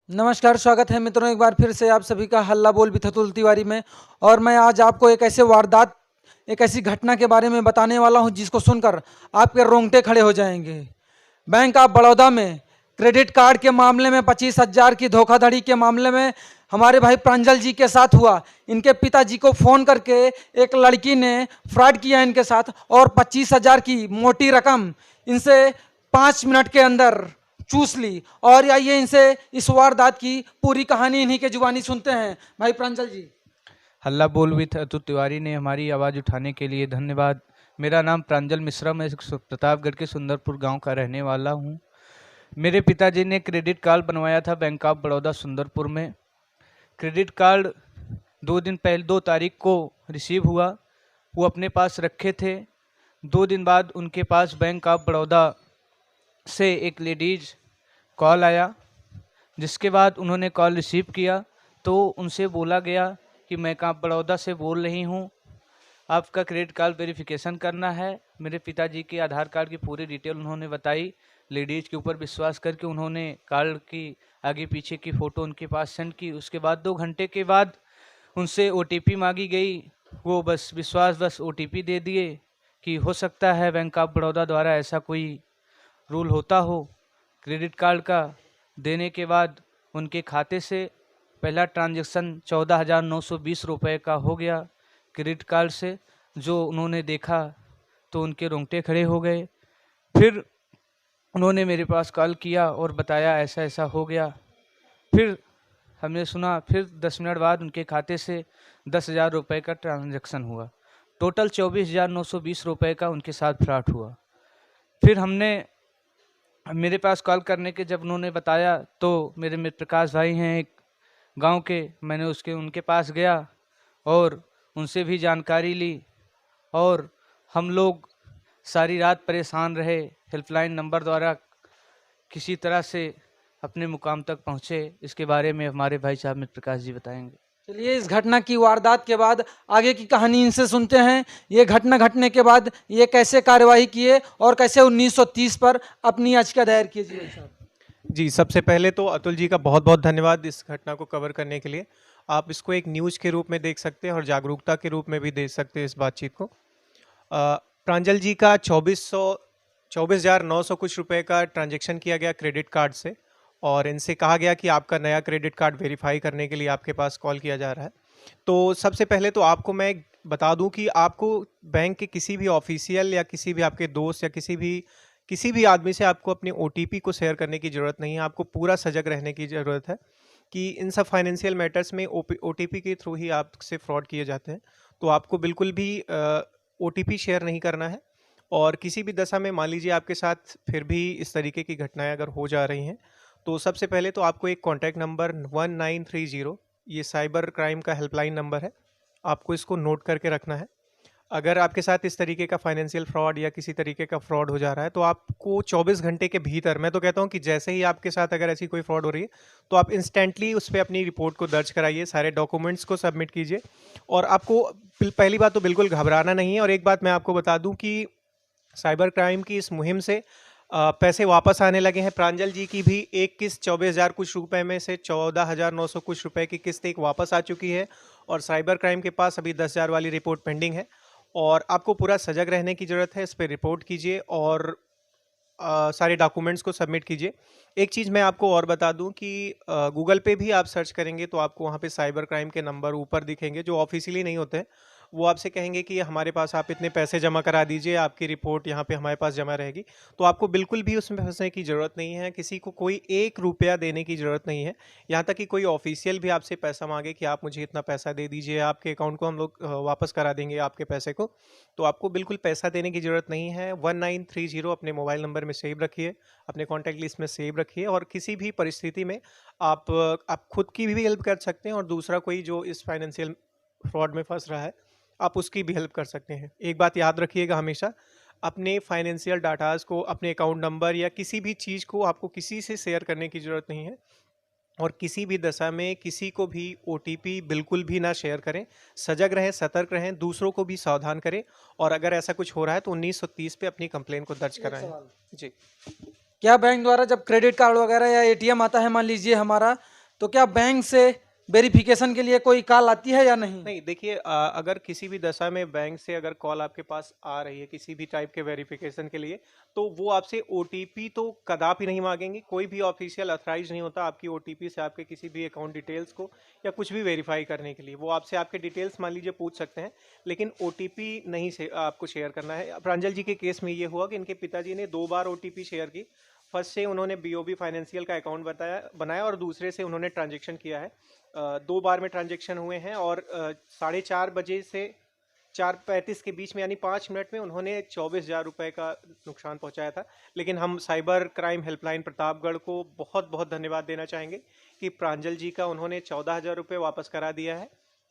नमस्कार, स्वागत है मित्रों एक बार फिर से आप सभी का हल्ला बोल बिथतुल तिवारी में। और मैं आज आपको एक ऐसी घटना के बारे में बताने वाला हूं जिसको सुनकर आपके रोंगटे खड़े हो जाएंगे। बैंक ऑफ बड़ौदा में क्रेडिट कार्ड के मामले में 25,000 की धोखाधड़ी के मामले में हमारे भाई प्रांजल जी के साथ हुआ। इनके पिताजी को फ़ोन करके एक लड़की ने फ्रॉड किया इनके साथ और 25,000 की मोटी रकम इनसे 5 मिनट के अंदर चूस ली। और आइए इनसे इस वारदात की पूरी कहानी इन्हीं के जुबानी सुनते हैं। भाई प्रांजल जी। हल्ला बोल विथ अतुल तिवारी ने हमारी आवाज़ उठाने के लिए धन्यवाद। मेरा नाम प्रांजल मिश्रा, मैं प्रतापगढ़ के सुंदरपुर गांव का रहने वाला हूं। मेरे पिताजी ने क्रेडिट कार्ड बनवाया था बैंक ऑफ बड़ौदा सुंदरपुर में। क्रेडिट कार्ड 2 दिन पहले 2 तारीख को रिसीव हुआ, वो अपने पास रखे थे। 2 दिन बाद उनके पास बैंक ऑफ बड़ौदा से एक लेडीज़ कॉल आया, जिसके बाद उन्होंने कॉल रिसीव किया तो उनसे बोला गया कि मैं बैंक ऑफ बड़ौदा से बोल रही हूँ, आपका क्रेडिट कार्ड वेरिफिकेशन करना है। मेरे पिताजी के आधार कार्ड की पूरी डिटेल उन्होंने बताई। लेडीज़ के ऊपर विश्वास करके उन्होंने कार्ड की आगे पीछे की फ़ोटो उनके पास सेंड की। उसके बाद 2 घंटे के बाद उनसे OTP मांगी गई। वो बस विश्वास OTP दे दिए कि हो सकता है बैंक ऑफ बड़ौदा द्वारा ऐसा कोई रूल होता हो। क्रेडिट कार्ड का देने के बाद उनके खाते से पहला ट्रांजैक्शन 14,920 रुपये का हो गया क्रेडिट कार्ड से। जो उन्होंने देखा तो उनके रोंगटे खड़े हो गए। फिर उन्होंने मेरे पास कॉल किया और बताया ऐसा ऐसा हो गया। फिर हमने सुना, फिर 10 मिनट बाद उनके खाते से 10,000 रुपये का ट्रांजैक्शन हुआ। टोटल 24,920 रुपये का उनके साथ फ्रॉड हुआ। फिर मेरे पास कॉल करने के जब उन्होंने बताया तो मेरे मित्र प्रकाश भाई हैं एक गांव के, मैंने उनके पास गया और उनसे भी जानकारी ली। और हम लोग सारी रात परेशान रहे। हेल्पलाइन नंबर द्वारा किसी तरह से अपने मुकाम तक पहुँचे। इसके बारे में हमारे भाई साहब मित्र प्रकाश जी बताएंगे। चलिए इस घटना की वारदात के बाद आगे की कहानी इनसे सुनते हैं। ये घटना घटने के बाद ये कैसे कार्यवाही किए और कैसे 1930 पर अपनी याचिका दायर किए। जी भाई साहब। जी, सबसे पहले तो अतुल जी का बहुत बहुत धन्यवाद इस घटना को कवर करने के लिए। आप इसको एक न्यूज़ के रूप में देख सकते हैं और जागरूकता के रूप में भी देख सकते हैं इस बातचीत को। प्रांजल जी का 24,900 कुछ रुपए का ट्रांजैक्शन किया गया क्रेडिट कार्ड से, और इनसे कहा गया कि आपका नया क्रेडिट कार्ड वेरीफाई करने के लिए आपके पास कॉल किया जा रहा है। तो सबसे पहले तो आपको मैं बता दूं कि आपको बैंक के किसी भी ऑफिशियल या किसी भी आपके दोस्त या किसी भी आदमी से आपको अपनी OTP को शेयर करने की ज़रूरत नहीं है। आपको पूरा सजग रहने की ज़रूरत है कि इन सब फाइनेंशियल मैटर्स में OTP के थ्रू ही आपसे फ्रॉड किए जाते हैं। तो आपको बिल्कुल भी OTP शेयर नहीं करना है। और किसी भी दशा में मान लीजिए आपके साथ फिर भी इस तरीके की घटनाएं अगर हो जा रही हैं, तो सबसे पहले तो आपको एक कॉन्टैक्ट नंबर 1930, ये साइबर क्राइम का हेल्पलाइन नंबर है, आपको इसको नोट करके रखना है। अगर आपके साथ इस तरीके का फाइनेंशियल फ्रॉड या किसी तरीके का फ्रॉड हो जा रहा है तो आपको 24 घंटे के भीतर, मैं तो कहता हूं कि जैसे ही आपके साथ अगर ऐसी कोई फ्रॉड हो रही है तो आप इंस्टेंटली उस पर अपनी रिपोर्ट को दर्ज कराइए, सारे डॉक्यूमेंट्स को सबमिट कीजिए। और आपको पहली बात तो बिल्कुल घबराना नहीं है। और एक बात मैं आपको बता दूं कि साइबर क्राइम की इस मुहिम से पैसे वापस आने लगे हैं। प्रांजल जी की भी एक किस्त 24,000 कुछ रुपए में से 14,900 कुछ रुपए की किस्त एक वापस आ चुकी है, और साइबर क्राइम के पास अभी 10,000 वाली रिपोर्ट पेंडिंग है। और आपको पूरा सजग रहने की ज़रूरत है, इस पर रिपोर्ट कीजिए और सारे डॉक्यूमेंट्स को सबमिट कीजिए। एक चीज़ मैं आपको और बता दूं कि गूगल पे भी आप सर्च करेंगे तो आपको वहाँ पे साइबर क्राइम के नंबर ऊपर दिखेंगे जो ऑफिशियली नहीं होते हैं। वो आपसे कहेंगे कि हमारे पास आप इतने पैसे जमा करा दीजिए, आपकी रिपोर्ट यहाँ पे हमारे पास जमा रहेगी। तो आपको बिल्कुल भी उसमें फंसने की ज़रूरत नहीं है, किसी को कोई 1 रुपया देने की ज़रूरत नहीं है। यहाँ तक कि कोई ऑफिशियल भी आपसे पैसा मांगे कि आप मुझे इतना पैसा दे दीजिए, आपके अकाउंट को हम लोग वापस करा देंगे आपके पैसे को, तो आपको बिल्कुल पैसा देने की ज़रूरत नहीं है। 1930 अपने मोबाइल नंबर में सेव रखिए, अपने कॉन्टैक्ट लिस्ट में सेव रखिए। और किसी भी परिस्थिति में आप खुद की भी हेल्प कर सकते हैं और दूसरा कोई जो इस फाइनेंशियल फ्रॉड में फंस रहा है आप उसकी भी हेल्प कर सकते हैं। एक बात याद रखिएगा, हमेशा अपने फाइनेंशियल डाटाज को, अपने अकाउंट नंबर या किसी भी चीज़ को आपको किसी से शेयर करने की ज़रूरत नहीं है। और किसी भी दशा में किसी को भी OTP बिल्कुल भी ना शेयर करें। सजग रहें, सतर्क रहें, दूसरों को भी सावधान करें। और अगर ऐसा कुछ हो रहा है तो 1930 पे अपनी कंप्लेन को दर्ज एक कराएं। सवाल। जी। क्या बैंक द्वारा जब क्रेडिट कार्ड वगैरह या ATM आता है, मान लीजिए हमारा, तो क्या बैंक से वेरिफिकेशन के लिए कोई कॉल आती है या नहीं? नहीं, देखिए, अगर किसी भी दशा में बैंक से अगर कॉल आपके पास आ रही है किसी भी टाइप के वेरिफिकेशन के लिए, तो वो आपसे ओटीपी तो कदापि नहीं मांगेंगे। कोई भी ऑफिशियल अथराइज नहीं होता आपकी ओटीपी से आपके किसी भी अकाउंट डिटेल्स को या कुछ भी वेरीफाई करने के लिए। वो आपसे आपके डिटेल्स मान लीजिए पूछ सकते हैं, लेकिन ओटीपी नहीं से आपको शेयर करना है। प्रांजल जी के केस में ये हुआ कि इनके पिताजी ने 2 बार ओटीपी शेयर की। फर्स्ट से उन्होंने बीओबी फाइनेंशियल का अकाउंट बनाया और दूसरे से उन्होंने ट्रांजेक्शन किया है। 2 बार में ट्रांजेक्शन हुए हैं और 4:30 बजे से 4:35 के बीच में, यानी 5 मिनट में उन्होंने 24,000 रुपये का नुकसान पहुंचाया था। लेकिन हम साइबर क्राइम हेल्पलाइन प्रतापगढ़ को बहुत बहुत धन्यवाद देना चाहेंगे कि प्रांजल जी का उन्होंने 14,000 रुपये वापस करा दिया है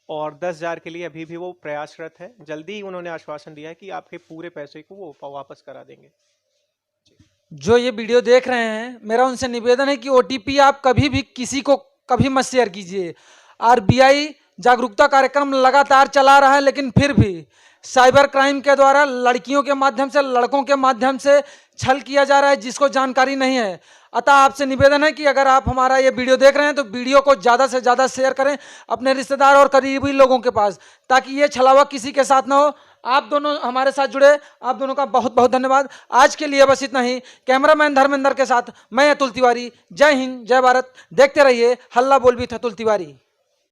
और 10,000 के लिए अभी भी वो प्रयासरत है। जल्दी ही उन्होंने आश्वासन दिया है कि आपके पूरे पैसे को वो वापस करा देंगे। जो ये वीडियो देख रहे हैं, मेरा उनसे निवेदन है कि ओटीपी आप कभी भी किसी को कभी मत शेयर कीजिए। आरबीआई जागरूकता कार्यक्रम लगातार चला रहा है, लेकिन फिर भी साइबर क्राइम के द्वारा लड़कियों के माध्यम से, लड़कों के माध्यम से छल किया जा रहा है जिसको जानकारी नहीं है। अतः आपसे निवेदन है कि अगर आप हमारा ये वीडियो देख रहे हैं तो वीडियो को ज़्यादा से ज़्यादा शेयर करें अपने रिश्तेदार और करीबी लोगों के पास, ताकि ये छलावा किसी के साथ ना हो। आप दोनों हमारे साथ जुड़े, आप दोनों का बहुत बहुत धन्यवाद। आज के लिए बस इतना ही। कैमरामैन धर्मेंद्र के साथ मैं अतुल तिवारी। जय हिंद, जय भारत। देखते रहिए हल्ला बोल भी अतुल तिवारी।